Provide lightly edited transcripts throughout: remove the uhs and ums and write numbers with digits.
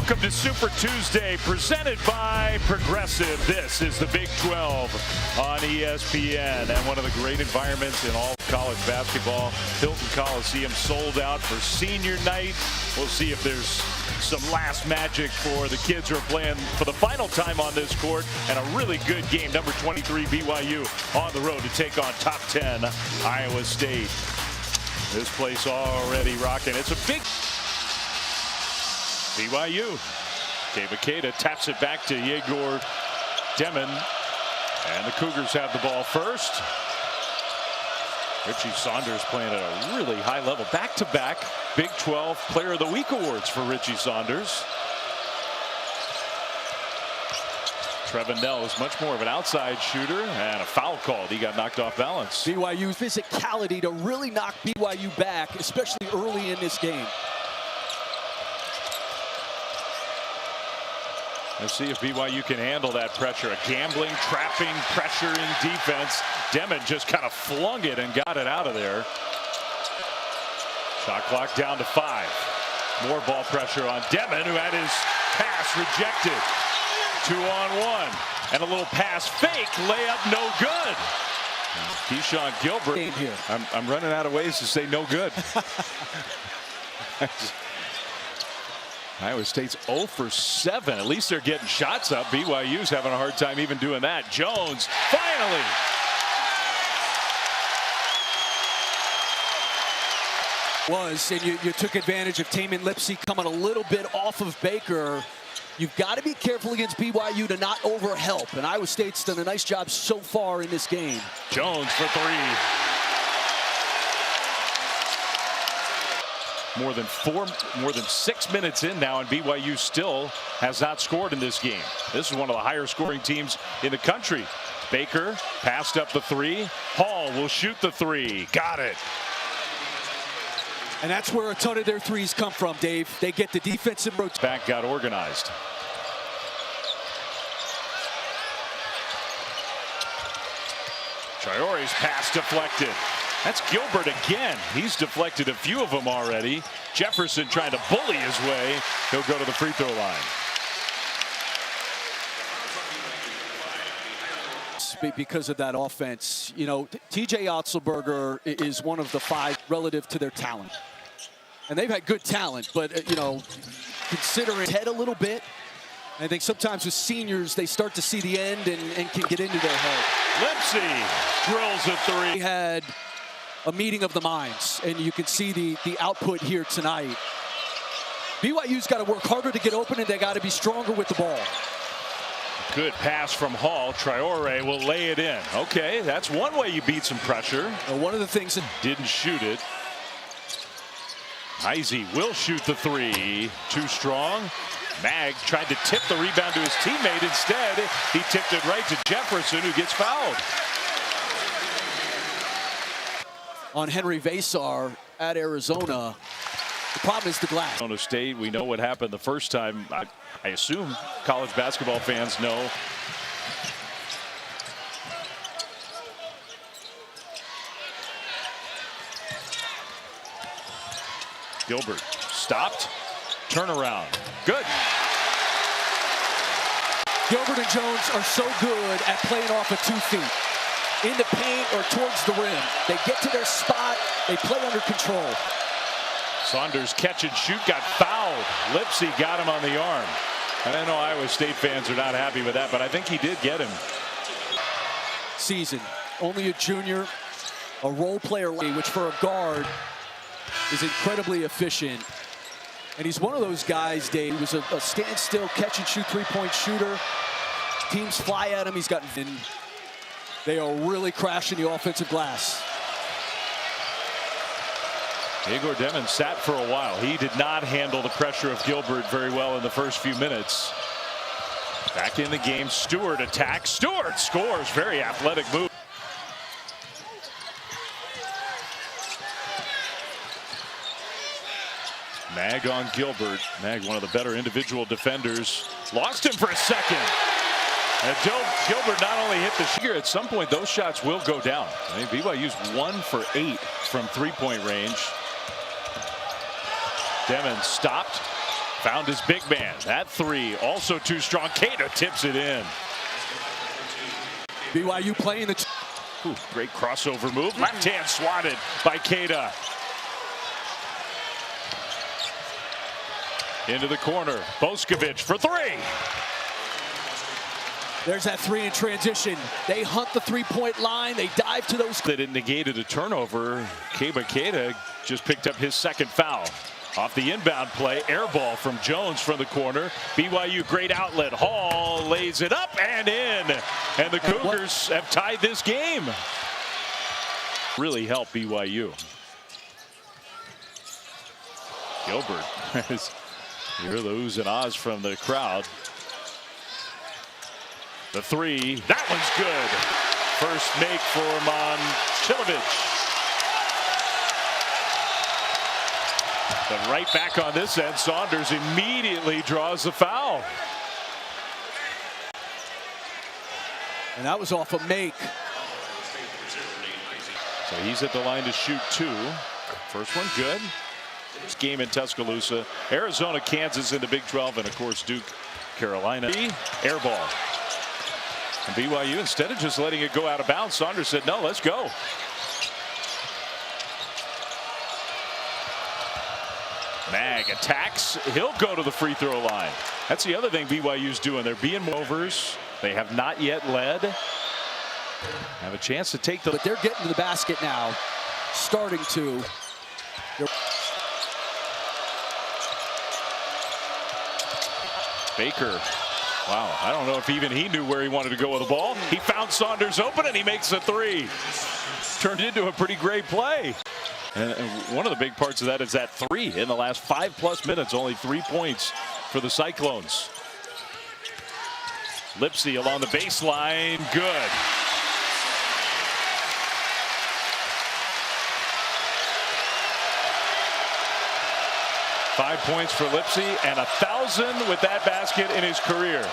Welcome to Super Tuesday, presented by Progressive. This is the Big 12 on ESPN, and one of the great environments in all of college basketball. Hilton Coliseum sold out for senior night. We'll see if there's some last magic for the kids who are playing for the final time on this court, and a really good game. Number 23 BYU on the road to take on top 10 Iowa State. This place already rocking. It's a big BYU. Kavaketa taps it back to Yegor Demon, and the Cougars have the ball first. Richie Saunders playing at a really high level. Back-to-back Big 12 Player of the Week awards for Richie Saunders. Trevin Nell is much more of an outside shooter, and a foul called. He got knocked off balance. BYU's physicality to really knock BYU back, especially early in this game. Let's see if BYU can handle that pressure. A gambling, trapping, pressuring defense. Demon just kind of flung it and got it out of there. Shot clock down to 5. More ball pressure on Demon, who had his pass rejected. 2-on-1. And a little pass fake. Layup no good. Keyshawn Gilbert. Here. I'm running out of ways to say no good. Iowa State's 0 for 7. At least they're getting shots up. BYU's having a hard time even doing that. Jones finally. And you took advantage of Tamin Lipsey coming a little bit off of Baker. You've got to be careful against BYU to not overhelp. And Iowa State's done a nice job so far in this game. Jones for 3. More than 6 minutes in now, and BYU still has not scored in this game. This is one of the higher scoring teams in the country. Baker passed up the 3. Hall will shoot the 3. Got it. And that's where a ton of their threes come from, Dave. They get the defensive rotation. Back got organized. Traore's pass deflected. That's Gilbert again. He's deflected a few of them already. Jefferson trying to bully his way. He'll go to the free throw line. Because of that offense, you know, TJ Otzelberger is one of the 5 relative to their talent. And they've had good talent, but, you know, considering head a little bit, I think sometimes with seniors, they start to see the end and can get into their head. Lipsey drills a 3. He had a meeting of the minds, and you can see the output here tonight. BYU's got to work harder to get open, and they got to be stronger with the ball. Good pass from Hall. Traore will lay it in. Okay, that's one way you beat some pressure. One of the things that didn't shoot it. Heisey will shoot the 3. Too strong. Mag tried to tip the rebound to his teammate. Instead, he tipped it right to Jefferson, who gets fouled. On Henry Vasar at Arizona. The problem is the glass. Arizona State, we know what happened the first time. I assume college basketball fans know. Gilbert stopped. Turnaround. Good. Gilbert and Jones are so good at playing off of 2 feet. In the paint or towards the rim. They get to their spot. They play under control. Saunders catch and shoot, got fouled. Lipsey got him on the arm. And I know Iowa State fans are not happy with that, but I think he did get him. Season. Only a junior. A role player, which for a guard is incredibly efficient. And he's one of those guys, Dave, who's a standstill catch and shoot 3-point shooter. Teams fly at him. He's gotten in. They are really crashing the offensive glass. Yegor Demon sat for a while. He did not handle the pressure of Gilbert very well in the first few minutes. Back in the game, Stewart attacks. Stewart scores. Very athletic move. Mag on Gilbert. Mag, one of the better individual defenders. Lost him for a second. And Gilbert not only hit the shooter, at some point those shots will go down. I mean, BYU's 1 for 8 from 3-point range. Demon stopped. Found his big man. That three also too strong. Keita tips it in. BYU playing the... Ooh, great crossover move. Left hand swatted by Keita. Into the corner. Boskovic for three. There's that three in transition. They hunt the three-point line. They dive to those... That it negated a turnover. Keita just picked up his second foul. Off the inbound play, air ball from Jones from the corner. BYU, great outlet. Hall lays it up and in. And the Cougars have tied this game. Really helped BYU. Gilbert. You hear the oohs and ahs from the crowd. The three, that one's good. First make for Momcilovic. But right back on this end, Saunders immediately draws the foul. And that was off a make. So he's at the line to shoot two. First one good. This game in Tuscaloosa. Arizona, Kansas in the Big 12, and of course Duke, Carolina. Air ball. And BYU, instead of just letting it go out of bounds, Saunders said, no, let's go. Mag attacks. He'll go to the free throw line. That's the other thing BYU's doing. They're being movers. They have not yet led. Have a chance to take the... But they're getting to the basket now. Starting to. Baker. Wow, I don't know if even he knew where he wanted to go with the ball. He found Saunders open and he makes a three. Turned into a pretty great play. And one of the big parts of that is that three in the last 5+ minutes. Only 3 points for the Cyclones. Lipsy along the baseline. Good. Five points for Lipsy and 1,000 with that basket in his career.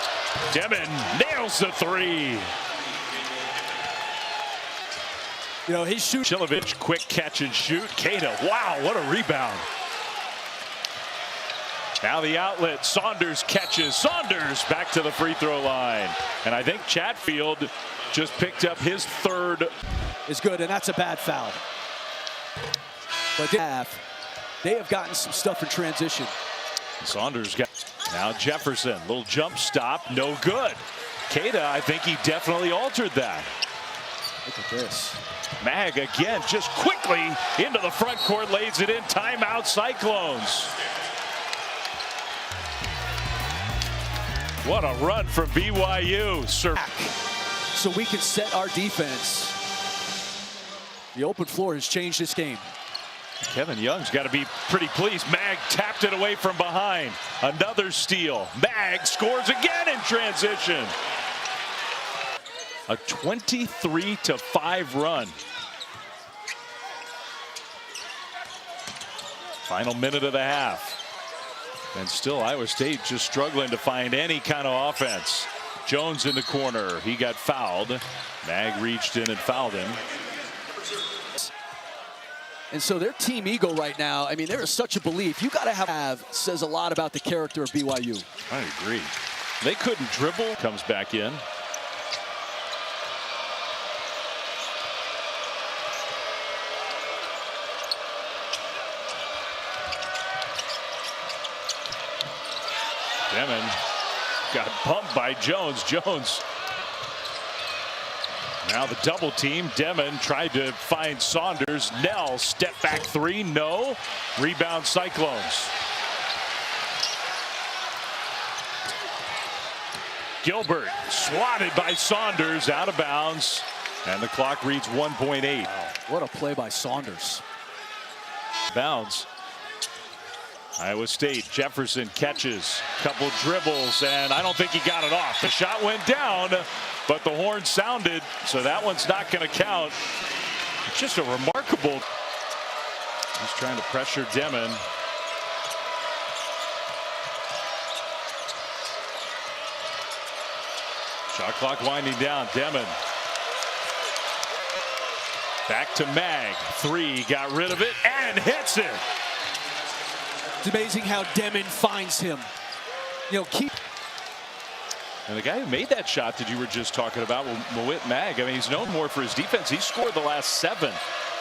Demon nails the three. You know, he's shooting. Chilovich, quick catch and shoot. Keita, wow, what a rebound. Now the outlet, Saunders catches. Saunders back to the free throw line. And I think Chatfield just picked up his third. Is good, and that's a bad foul. But they have gotten some stuff in transition. Saunders got, now Jefferson, little jump stop, no good. Keita, I think he definitely altered that. Look at this. Mag again, just quickly into the front court, lays it in. Timeout, Cyclones. What a run from BYU. So we can set our defense. The open floor has changed this game. Kevin Young's got to be pretty pleased. Mag tapped it away from behind. Another steal. Mag scores again in transition. A 23-5 run. Final minute of the half. And still Iowa State just struggling to find any kind of offense. Jones in the corner. He got fouled. Mag reached in and fouled him. And so their team ego right now, I mean, there is such a belief. You got to have, says a lot about the character of BYU. I agree. They couldn't dribble. Comes back in. Demon got bumped by Jones. Jones. Now the double team. Demon tried to find Saunders. Nell step back three. No. Rebound Cyclones. Gilbert swatted by Saunders out of bounds. And the clock reads 1.8. Wow. What a play by Saunders. Bounds. Iowa State, Jefferson catches, couple dribbles, and I don't think he got it off. The shot went down, but the horn sounded, so that one's not going to count. It's just a remarkable. He's trying to pressure Demon. Shot clock winding down. Demon. Back to Mag. Three, got rid of it and hits it. It's amazing how Demon finds him. You know, keep. And the guy who made that shot that you were just talking about, Mawit Mag, I mean, he's known more for his defense. He scored the last 7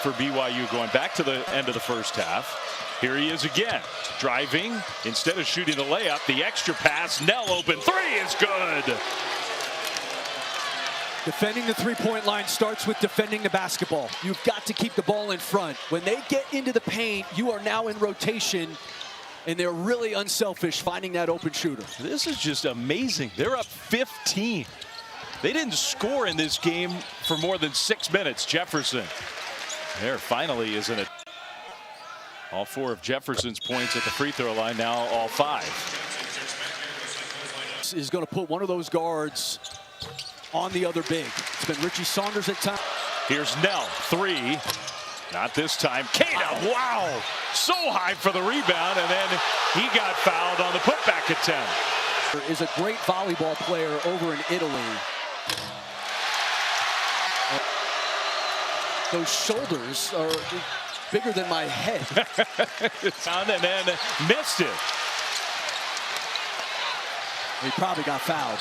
for BYU going back to the end of the first half. Here he is again, driving. Instead of shooting the layup, the extra pass, Nell open 3 is good. Defending the three-point line starts with defending the basketball. You've got to keep the ball in front. When they get into the paint, you are now in rotation, and they're really unselfish finding that open shooter. This is just amazing. They're up 15. They didn't score in this game for more than 6 minutes. Jefferson. There finally isn't it. All 4 of Jefferson's points at the free throw line, now all 5. Is going to put one of those guards on the other big. It's been Richie Saunders at times. Here's Nell, 3. Not this time. Keita, wow! So high for the rebound, and then he got fouled on the putback attempt. Is a great volleyball player over in Italy. Those shoulders are bigger than my head. And then missed it. He probably got fouled.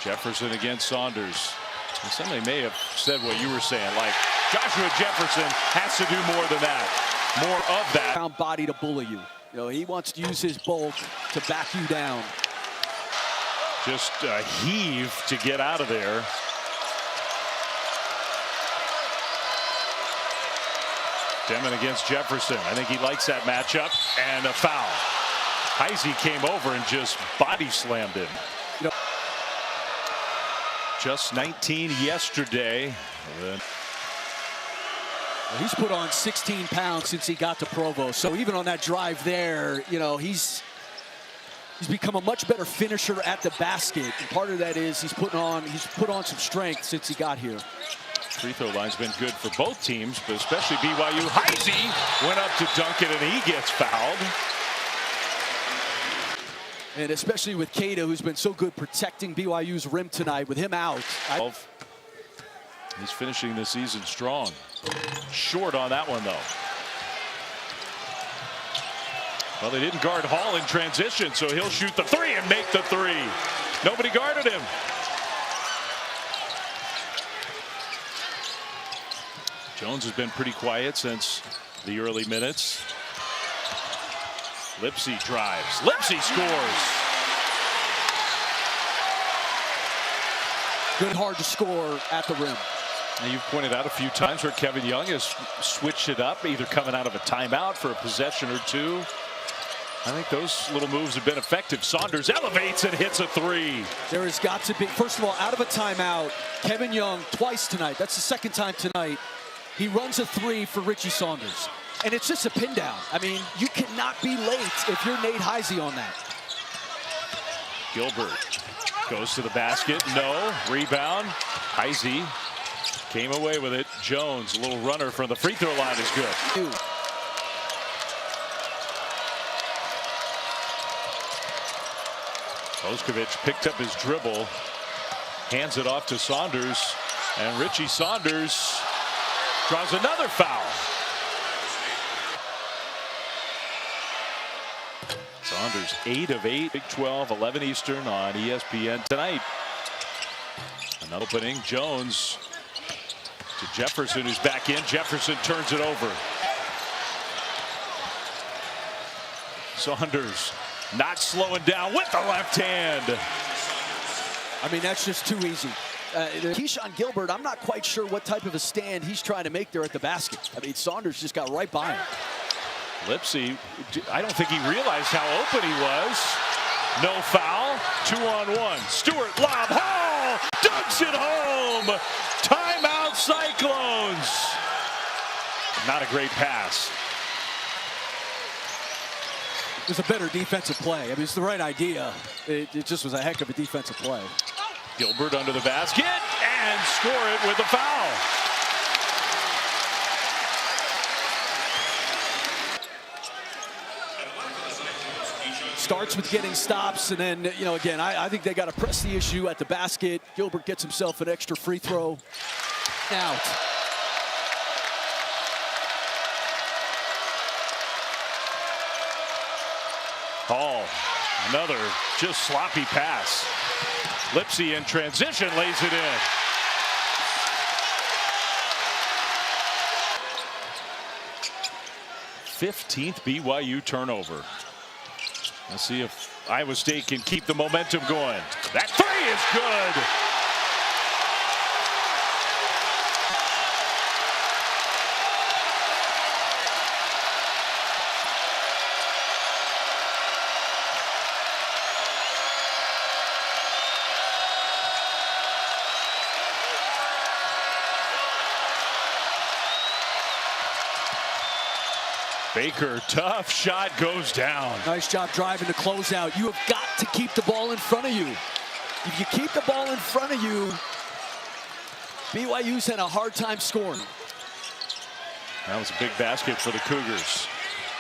Jefferson against Saunders. And somebody may have said what you were saying, like Joshua Jefferson has to do more than that, more of that. Found body to bully you. You know, he wants to use his bulk to back you down. Just a heave to get out of there. Demon against Jefferson. I think he likes that matchup, and a foul. Heisey came over and just body slammed him. You know, just 19 yesterday. He's put on 16 pounds since he got to Provo. So even on that drive there, you know, he's become a much better finisher at the basket. And part of that is he's put on some strength since he got here. Free throw line's been good for both teams, but especially BYU. Heisey went up to dunk it, and he gets fouled. And especially with Keita, who's been so good protecting BYU's rim tonight, with him out. He's finishing the season strong. Short on that one, though. Well, they didn't guard Hall in transition, so he'll shoot the 3 and make the 3. Nobody guarded him. Jones has been pretty quiet since the early minutes. Lipsey drives. Lipsey scores. Good hard to score at the rim. Now, you've pointed out a few times where Kevin Young has switched it up, either coming out of a timeout for a possession or 2. I think those little moves have been effective. Saunders elevates and hits a 3. There has got to be, first of all, out of a timeout, Kevin Young twice tonight. That's the second time tonight. He runs a 3 for Richie Saunders. And it's just a pin down. I mean, you cannot be late if you're Nate Heisey on that. Gilbert goes to the basket. No. Rebound. Heisey came away with it. Jones, a little runner from the free throw line, is good. Boskovic picked up his dribble, hands it off to Saunders, and Richie Saunders draws another foul. Saunders 8 of 8, Big 12, 11 Eastern on ESPN tonight. An opening. Jones to Jefferson, who's back in. Jefferson turns it over. Saunders not slowing down with the left hand. I mean, that's just too easy. Keyshawn Gilbert, I'm not quite sure what type of a stand he's trying to make there at the basket. I mean, Saunders just got right by him. Lipsey, I don't think he realized how open he was. No foul. 2-on-1. Stewart lob. Hall dunks it home. Timeout Cyclones. Not a great pass. It was a better defensive play. I mean, it's the right idea. It just was a heck of a defensive play. Gilbert under the basket and score it with a foul. Starts with getting stops, and then, you know, again, I think they got to press the issue at the basket. Gilbert gets himself an extra free throw. Out. Hall, another just sloppy pass. Lipsy in transition lays it in. '15th BYU turnover. Let's see if Iowa State can keep the momentum going. That three is good. Baker, tough shot, goes down. Nice job driving to close out. You have got to keep the ball in front of you. If you keep the ball in front of you, BYU's had a hard time scoring. That was a big basket for the Cougars.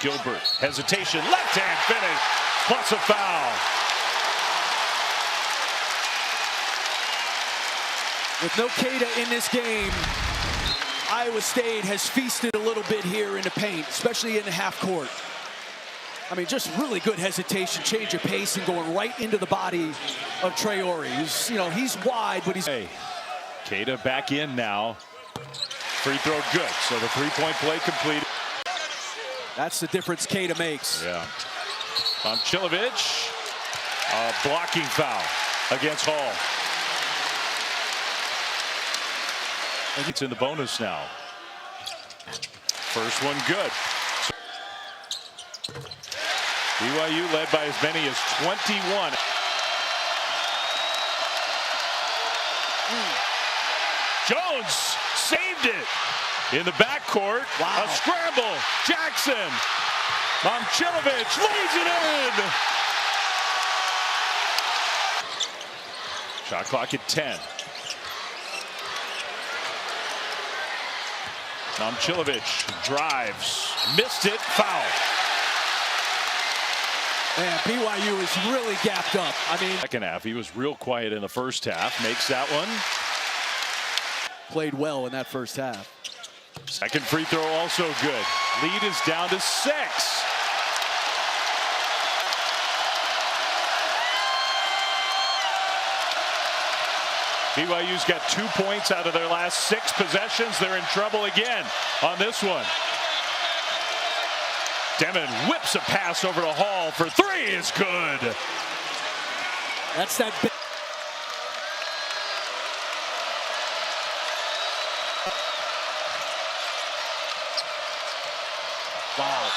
Gilbert, hesitation, left-hand finish, plus a foul. With no Keita in this game, Iowa State has feasted a little bit here in the paint, especially in the half court. I mean, just really good hesitation, change of pace, and going right into the body of Traore. He's wide, but he's... Hey, Keita back in now. Free throw good, so the three-point play completed. That's the difference Keita makes. Yeah. Momcilovic, a blocking foul against Hall. And it's in the bonus now. First one good. BYU led by as many as 21. Jones saved it in the backcourt. Wow. A scramble. Jackson. Momcilovic lays it in. Shot clock at 10. Momcilovic drives, missed it, foul. Man, BYU is really gapped up. I mean, Second half, he was real quiet in the first half, makes that one. Played well in that first half. Second free throw also good. Lead is down to 6. BYU's got 2 points out of their last 6 possessions. They're in trouble again on this one. Demon whips a pass over to Hall for 3 is good. That's that big. Wow.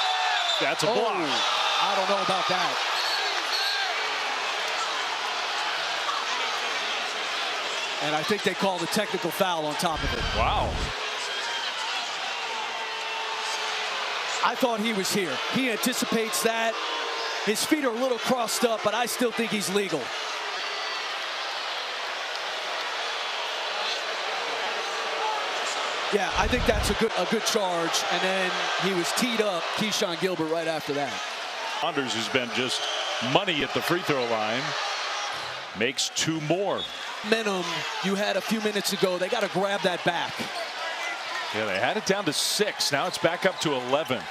That's a block. I don't know about that. And I think they called a technical foul on top of it. Wow. I thought he was here. He anticipates that. His feet are a little crossed up, but I still think he's legal. Yeah, I think that's a good charge. And then he was teed up, Keyshawn Gilbert, right after that. Saunders, who's been just money at the free throw line, makes 2 more. Momentum you had a few minutes ago, they got to grab that back. Yeah, they had it down to 6. Now it's back up to 11.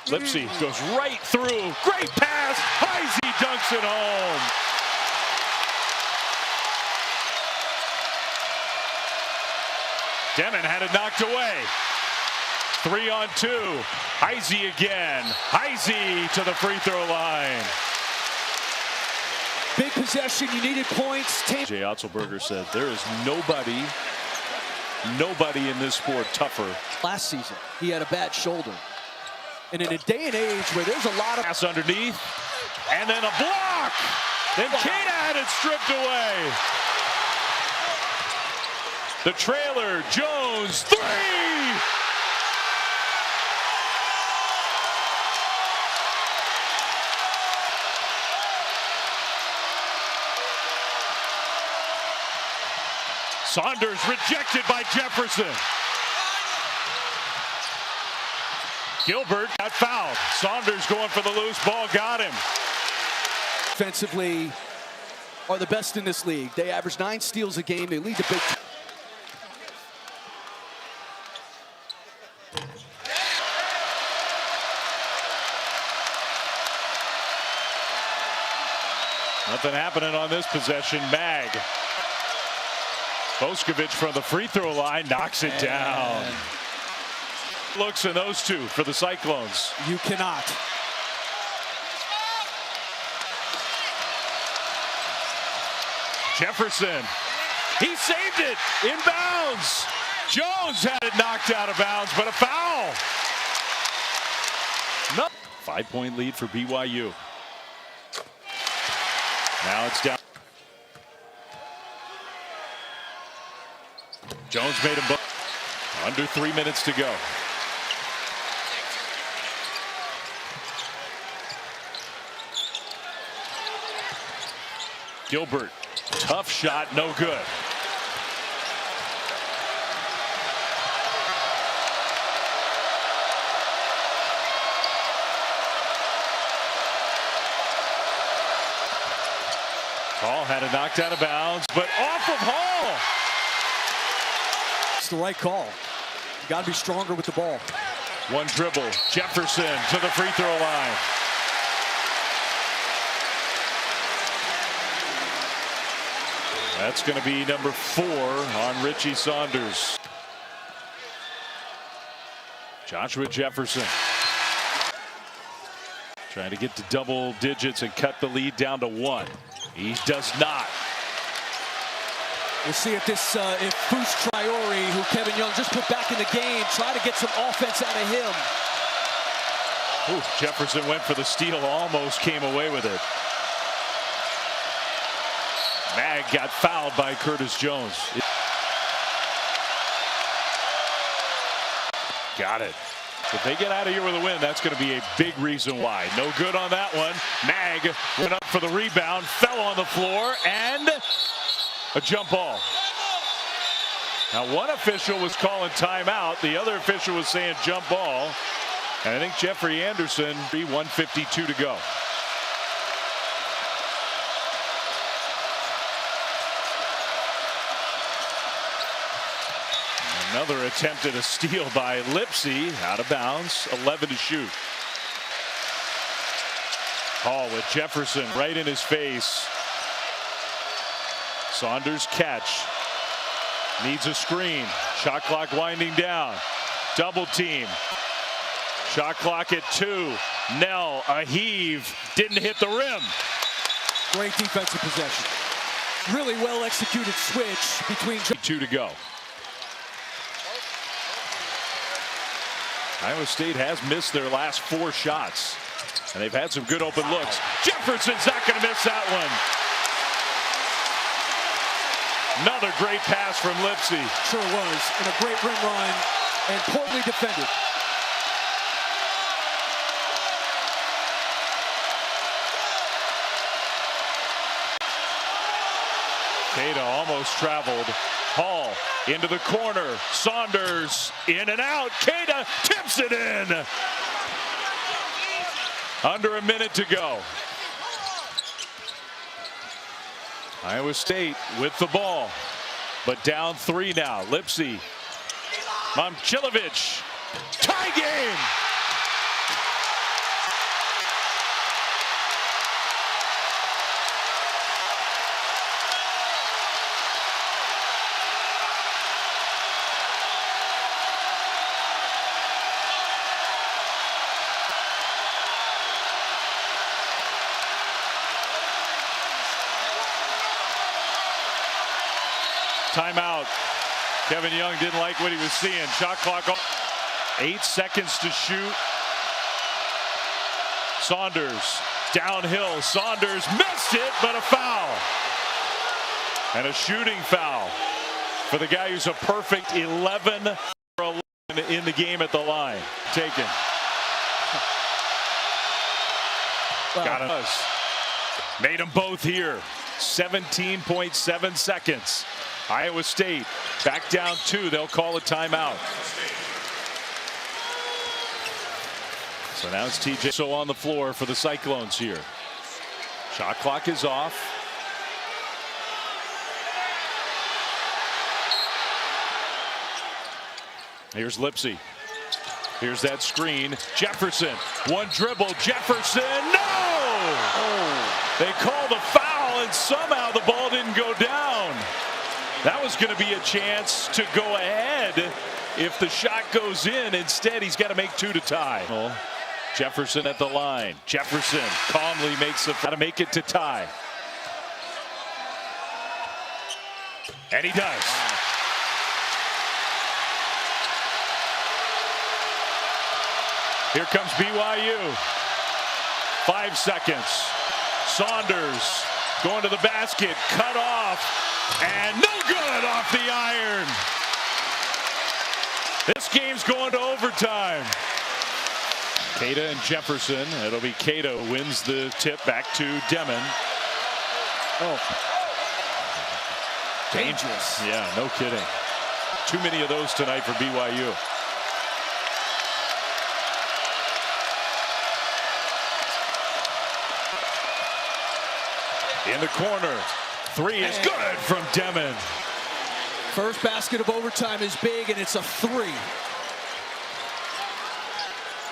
Lipsy goes right through. Great pass. Heisey dunks it home. Demon had it knocked away. 3 on 2. Heisey again. Heisey to the free throw line. Big possession, you needed points. Jay Otzelberger said there is nobody in this sport tougher. Last season, he had a bad shoulder. And in a day and age where there's a lot of... Pass underneath, and then a block. Then Keita had it stripped away. The trailer, Jones, 3! Saunders rejected by Jefferson. Gilbert got fouled. Saunders going for the loose ball, got him. Defensively are the best in this league. They average 9 steals a game. They lead the Big 10. Nothing happening on this possession. Mag. Boskovic from the free throw line knocks it down. Looks in those two for the Cyclones. You cannot. Jefferson. He saved it. Inbounds. Jones had it knocked out of bounds, but a foul. No. 5-point lead for BYU. Now it's down. Jones made him under 3 minutes to go. Gilbert, tough shot, no good. Hall had it knocked out of bounds, but off of Hall. It's the right call. You got to be stronger with the ball. One dribble. Jefferson to the free throw line. That's going to be number 4 on Richie Saunders. Joshua Jefferson trying to get to double digits and cut the lead down to 1. He does not. We'll see if this, if Fus Traore, who Kevin Young just put back in the game, try to get some offense out of him. Ooh, Jefferson went for the steal, almost came away with it. Mag got fouled by Curtis Jones. Got it. If they get out of here with a win, that's going to be a big reason why. No good on that one. Mag went up for the rebound, fell on the floor, and a jump ball. Now, one official was calling timeout. The other official was saying jump ball. And I think Jeffrey Anderson, 1:52 to go. Another attempt at a steal by Lipsy, out of bounds, 11 to shoot. Hall with Jefferson right in his face. Saunders catch. Needs a screen. Shot clock winding down. Double team. Shot clock at 2. Nell, a heave. Didn't hit the rim. Great defensive possession. Really well executed switch between 2 to go. Iowa State has missed their last 4 shots, and they've had some good open looks. Jefferson's not going to miss that one. Another great pass from Lipsy. Sure was, and a great rim run, and poorly defended. Cada almost traveled. Hall into the corner. Saunders in and out. Cada tips it in. Under a minute to go. Iowa State with the ball, but down 3 now. Lipsy. Momcilovic. Tie game. Timeout. Kevin Young didn't like what he was seeing. Shot clock. 8 seconds to shoot. Saunders downhill. Saunders missed it, but a foul. And a shooting foul for the guy who's a perfect 11 for 11 in the game at the line. Taken. Wow. Got it. Made them both here. 17.7 seconds. Iowa State back down 2. They'll call a timeout. So now it's TJ so on the floor for the Cyclones here. Shot clock is off. Here's Lipsy. Here's that screen. Jefferson. One dribble. Jefferson. No! Oh. They call the foul and somehow the ball didn't go down. That was going to be a chance to go ahead if the shot goes in. Instead, he's got to make 2 to tie. Jefferson at the line. Jefferson calmly makes the to make it to tie. And he does. Here comes BYU. 5 seconds. Saunders going to the basket. Cut off. And no good off the iron. This game's going to overtime. Keita and Jefferson. It'll be Keita who wins the tip back to Demon. Oh. Dangerous. Yeah, no kidding. Too many of those tonight for BYU. In the corner. 3 is good from Demon. First basket of overtime is big, and it's a 3.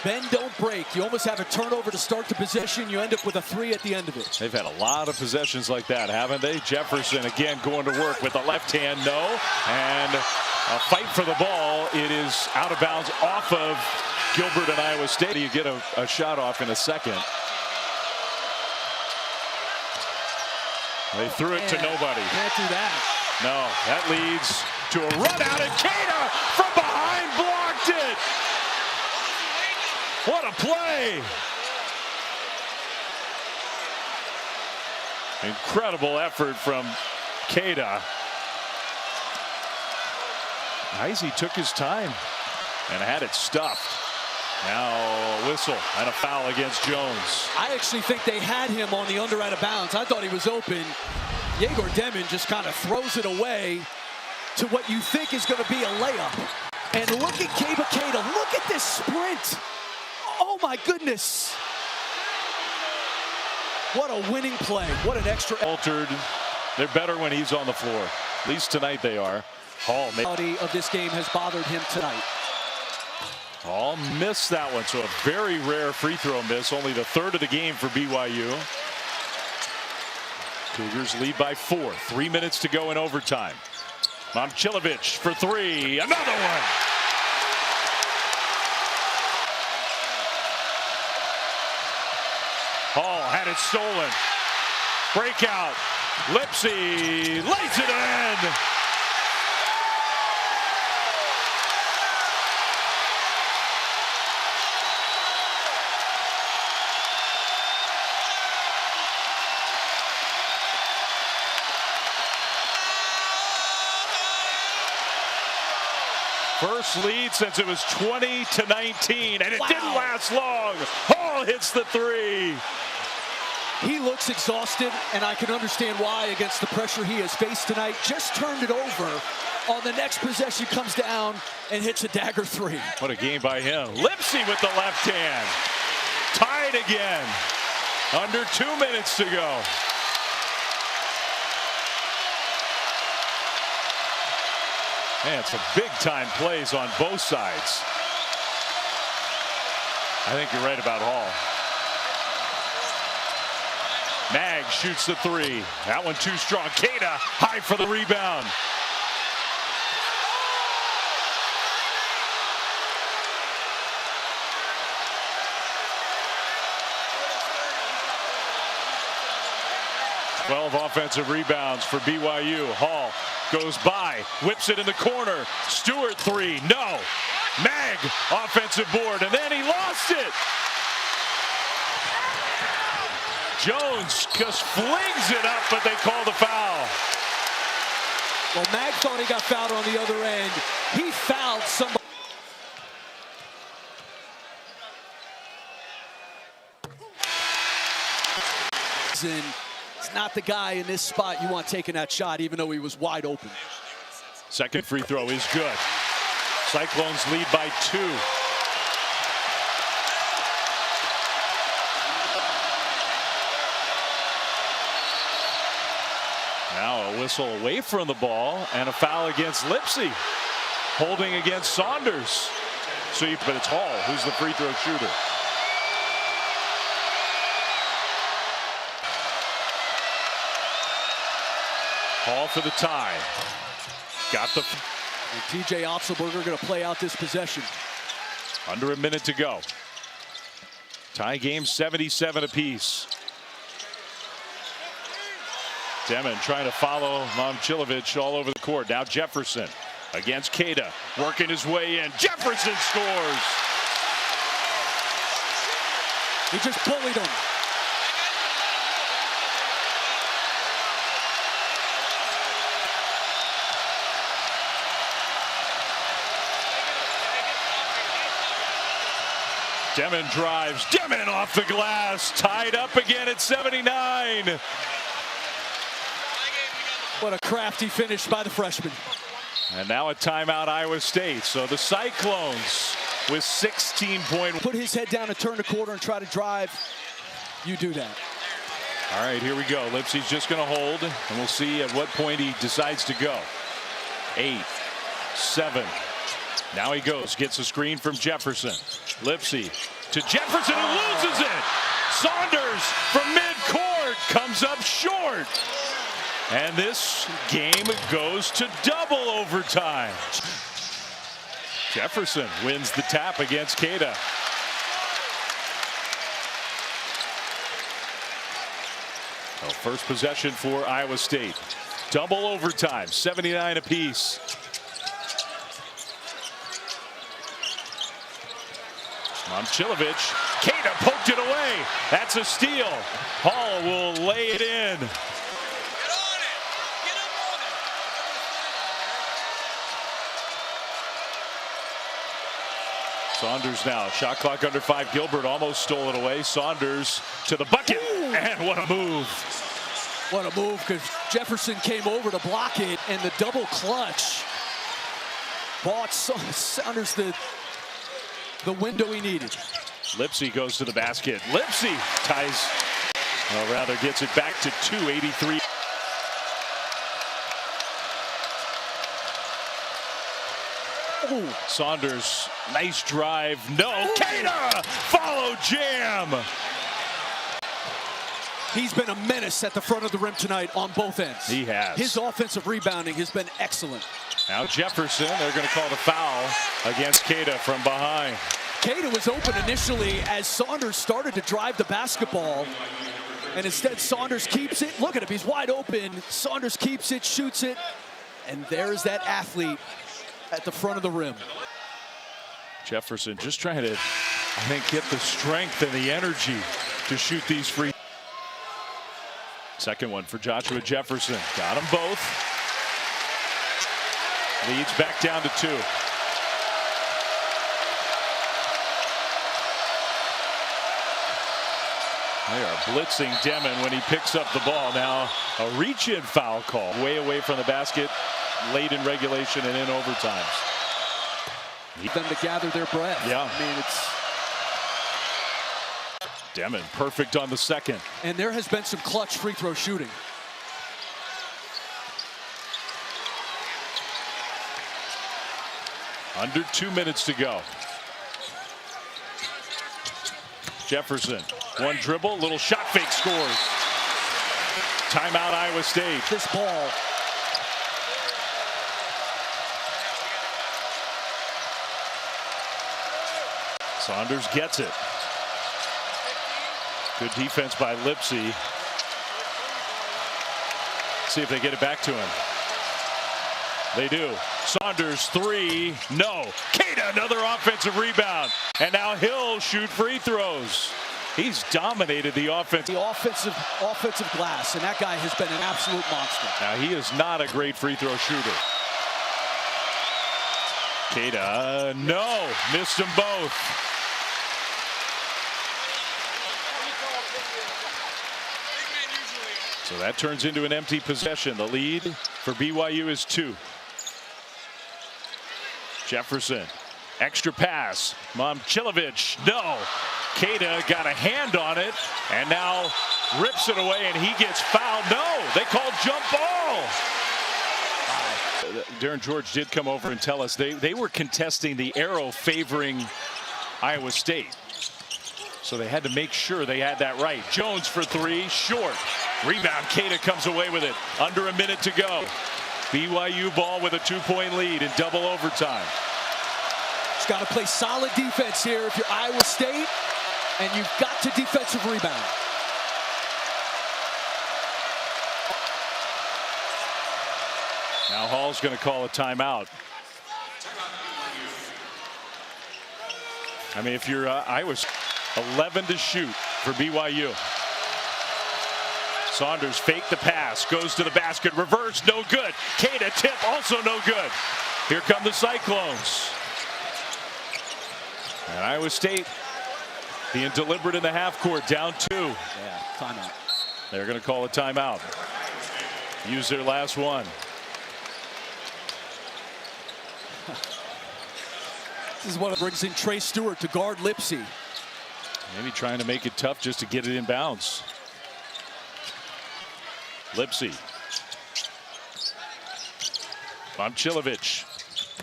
Bend, don't break. You almost have a turnover to start the possession. You end up with a 3 at the end of it. They've had a lot of possessions like that, haven't they? Jefferson again going to work with the left hand, no. And a fight for the ball. It is out of bounds off of Gilbert and Iowa State. You get a shot off in a second. They threw it to nobody. Can't do that. No, that leads to a run out, and Keita from behind blocked it. What a play. Incredible effort from Keita. Heisey took his time and had it stuffed. Now a whistle and a foul against Jones. I actually think they had him on the under out of bounds. I thought he was open. Yegor Demon just kind of throws it away to what you think is going to be a layup. And look at Keita. Look at this sprint. Oh my goodness. What a winning play. What an extra. Altered. They're better when he's on the floor. At least tonight they are. Hall of this game has bothered him tonight. Hall missed that one, so a very rare free throw miss. Only the 3rd of the game for BYU. Cougars lead by 4. 3 minutes to go in overtime. Momcilovic for 3. Another one. Hall had it stolen. Breakout. Lipsy lays it in. First lead since it was 20-19, and it didn't last long. Hall hits the 3. He looks exhausted, and I can understand why against the pressure he has faced tonight. Just turned it over. On the next possession, comes down and hits a dagger 3. What a game by him. Lipsy with the left hand. Tied again. Under 2 minutes to go. Man, some big-time plays on both sides. I think you're right about Hall. Mag shoots the 3. That one too strong. Keita high for the rebound. Twelve offensive rebounds for BYU. Hall goes by, whips it in the corner. Stewart 3, no. Mag offensive board, and then he lost it. Jones just flings it up, but they call the foul. Well, Mag thought he got fouled on the other end. He fouled somebody. It's not the guy in this spot you want taking that shot, even though he was wide open. Second free throw is good. Cyclones lead by 2. Now a whistle away from the ball and a foul against Lipsy. Holding against Saunders. But it's Hall who's the free throw shooter. Call for the tie. Got the... And TJ Otzelberger going to play out this possession. Under a minute to go. Tie game 77 apiece. Demon trying to follow Momcilovic all over the court. Now Jefferson against Queta, working his way in. Jefferson scores. He just bullied him. Demon drives. Demon off the glass. Tied up again at 79. What a crafty finish by the freshman. And now a timeout, Iowa State. So the Cyclones with 16 points. Put his head down and turn the quarter and try to drive. You do that. All right, here we go. Lipsey's just going to hold, and we'll see at what point he decides to go. 8, 7. Now he goes, gets a screen from Jefferson. Lipsey to Jefferson, who loses it. Saunders from midcourt comes up short. And this game goes to double overtime. Jefferson wins the tap against Queta. Well, first possession for Iowa State. Double overtime, 79 apiece. Momcilovic, Queta poked it away. That's a steal. Hall will lay it in. Saunders now, shot clock under 5. Gilbert almost stole it away. Saunders to the bucket. Ooh. And what a move. What a move, because Jefferson came over to block it, and the double clutch bought Saunders the window he needed. Lipsey goes to the basket. Lipsey ties, or rather gets it back to 283. Ooh. Saunders, nice drive. No, Queta, follow jam. He's been a menace at the front of the rim tonight on both ends. He has. His offensive rebounding has been excellent. Now Jefferson, they're going to call the foul against Queta from behind. Queta was open initially as Saunders started to drive the basketball. And instead Saunders keeps it. Look at him, he's wide open. Saunders keeps it, shoots it. And there's that athlete at the front of the rim. Jefferson just trying to, I think, get the strength and the energy to shoot these free. Second one for Joshua Jefferson. Got them both. Leads back down to 2. They are blitzing Demon when he picks up the ball. Now a reach-in foul call. Way away from the basket, late in regulation and in overtimes. Them to gather their breath. Yeah. I mean, it's... Demon perfect on the second. And there has been some clutch free throw shooting. Under 2 minutes to go. Jefferson, one dribble, little shot fake, scores. Timeout, Iowa State. This ball. Saunders gets it. Good defense by Lipsey. See if they get it back to him. They do. Saunders 3, no. Queta, another offensive rebound. And now he'll shoot free throws. He's dominated the offense. The offensive glass, and that guy has been an absolute monster. Now he is not a great free throw shooter. Queta, no, missed them both. So that turns into an empty possession. The lead for BYU is 2. Jefferson, extra pass. Momcilovic, no. Queta got a hand on it and now rips it away, and he gets fouled. No, they called jump ball. Darren George did come over and tell us they were contesting the arrow favoring Iowa State. So they had to make sure they had that right. Jones for 3, short. Rebound, Keita comes away with it. Under a minute to go. BYU ball with a 2-point lead in double overtime. Just got to play solid defense here if you're Iowa State, and you've got to defensive rebound. Now Hall's going to call a timeout. I mean, if you're Iowa, 11 to shoot for BYU. Saunders fake the pass, goes to the basket, reverse, no good. Keita tip, also no good. Here come the Cyclones. And Iowa State being deliberate in the half court, down 2. Yeah, timeout. They're going to call a timeout. Use their last one. This is what brings in Trey Stewart to guard Lipsy. Maybe trying to make it tough just to get it in bounds. Lipsy. Momcilovic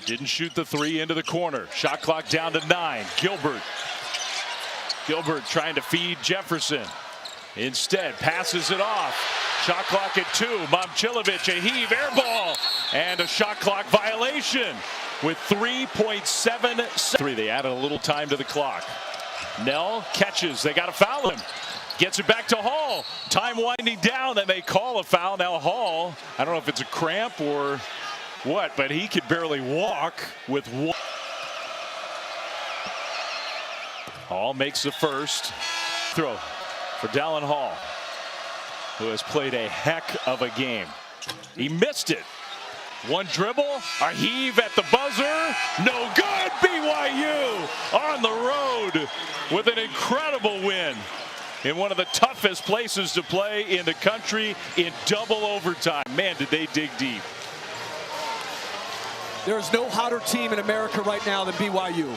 didn't shoot the 3 into the corner. Shot clock down to 9. Gilbert trying to feed Jefferson. Instead passes it off. Shot clock at 2. Momcilovic, a heave, air ball, and a shot clock violation with 3.73. They added a little time to the clock. Nell catches. They got to foul him. Gets it back to Hall. Time winding down, and they call a foul. Now Hall, I don't know if it's a cramp or what, but he could barely walk with one. Hall makes the first throw for Dallin Hall, who has played a heck of a game. He missed it. One dribble, a heave at the buzzer, no good. BYU on the road with an incredible win in one of the toughest places to play in the country in double overtime. Man, did they dig deep. There is no hotter team in America right now than BYU.